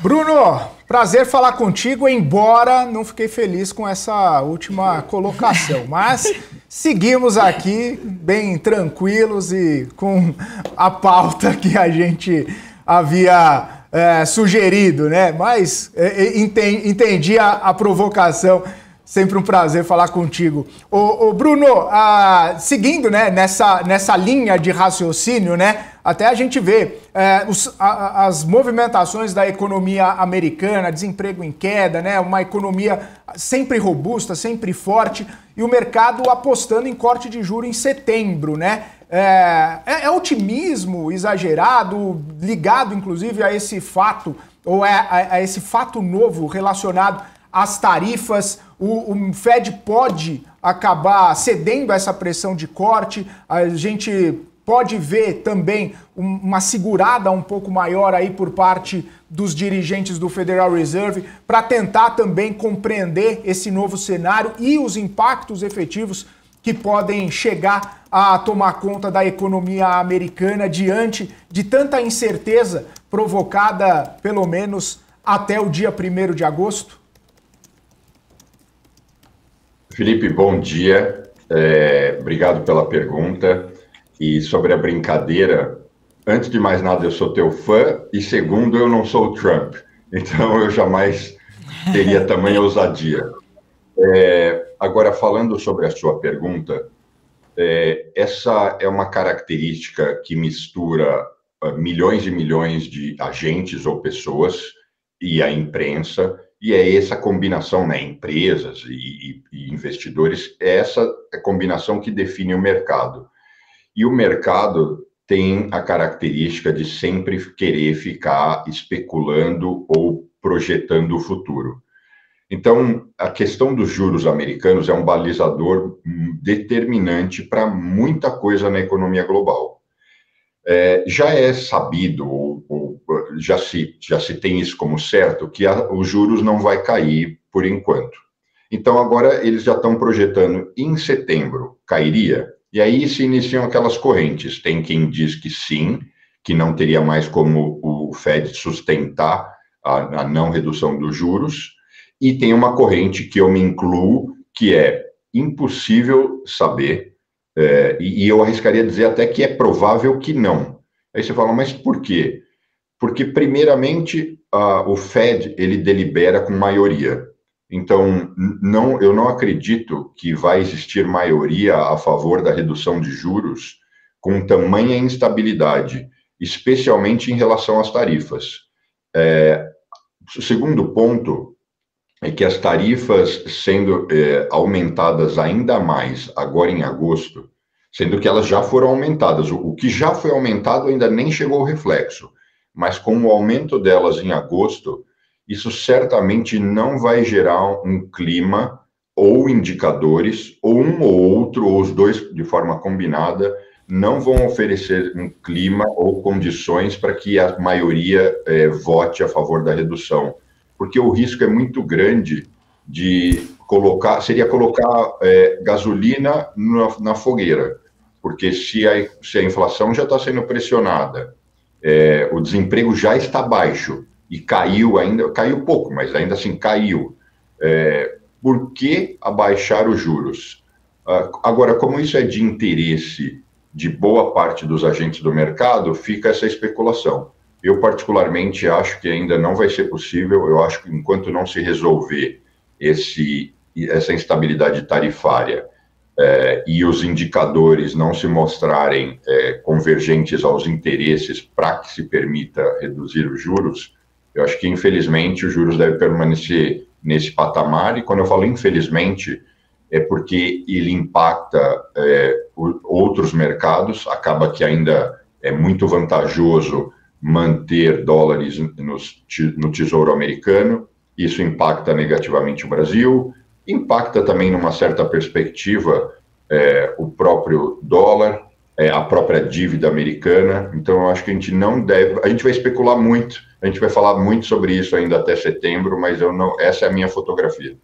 Bruno, prazer falar contigo, embora não fiquei feliz com essa última colocação, mas seguimos aqui bem tranquilos e com a pauta que a gente havia sugerido, né? Mas entendi a provocação. Sempre um prazer falar contigo. Ô Bruno, seguindo, né, nessa linha de raciocínio, né, até a gente vê as movimentações da economia americana, desemprego em queda, né, uma economia sempre robusta, sempre forte, e o mercado apostando em corte de juros em setembro, né? É otimismo exagerado, ligado inclusive a esse fato, ou a esse fato novo relacionado às tarifas? O Fed pode acabar cedendo a essa pressão de corte, a gente pode ver também uma segurada um pouco maior aí por parte dos dirigentes do Federal Reserve para tentar também compreender esse novo cenário e os impactos efetivos que podem chegar a tomar conta da economia americana diante de tanta incerteza provocada, pelo menos, até o dia 1º de agosto? Felipe, bom dia. Obrigado pela pergunta. E sobre a brincadeira, antes de mais nada, eu sou teu fã, e segundo, eu não sou o Trump. Então, eu jamais teria tamanha ousadia. Agora, falando sobre a sua pergunta, essa é uma característica que mistura milhões e milhões de agentes ou pessoas e a imprensa, e é essa combinação, né, empresas e investidores, é essa combinação que define o mercado. E o mercado tem a característica de sempre querer ficar especulando ou projetando o futuro. Então, a questão dos juros americanos é um balizador determinante para muita coisa na economia global. Já é sabido, já se tem isso como certo, que os juros não vai cair por enquanto. Então, agora eles já estão projetando em setembro, cairia, e aí se iniciam aquelas correntes. Tem quem diz que sim, que não teria mais como o Fed sustentar a não redução dos juros, e tem uma corrente que eu me incluo, que é impossível saber, e eu arriscaria dizer até que é provável que não. Aí você fala, mas por quê? Porque, primeiramente, o Fed, ele delibera com maioria. Então, eu não acredito que vai existir maioria a favor da redução de juros com tamanha instabilidade, especialmente em relação às tarifas. O segundo ponto é que as tarifas sendo aumentadas ainda mais agora em agosto, sendo que elas já foram aumentadas. O que já foi aumentado ainda nem chegou ao reflexo, mas com o aumento delas em agosto, isso certamente não vai gerar um clima ou indicadores, ou um ou outro, ou os dois de forma combinada, não vão oferecer um clima ou condições para que a maioria vote a favor da redução. Porque o risco é muito grande de colocar gasolina na fogueira, porque se a inflação já está sendo pressionada, o desemprego já está baixo e caiu pouco, mas ainda assim caiu. Por que abaixar os juros? Agora, como isso é de interesse de boa parte dos agentes do mercado, fica essa especulação. Eu, particularmente, acho que ainda não vai ser possível. Eu acho que enquanto não se resolver essa instabilidade tarifária e os indicadores não se mostrarem convergentes aos interesses para que se permita reduzir os juros, eu acho que, infelizmente, os juros devem permanecer nesse patamar. E quando eu falo infelizmente, é porque ele impacta outros mercados, acaba que ainda é muito vantajoso manter dólares no Tesouro Americano, isso impacta negativamente o Brasil, impacta também numa certa perspectiva o próprio dólar, a própria dívida americana. Então eu acho que a gente não deve, a gente vai especular muito, a gente vai falar muito sobre isso ainda até setembro, mas essa é a minha fotografia.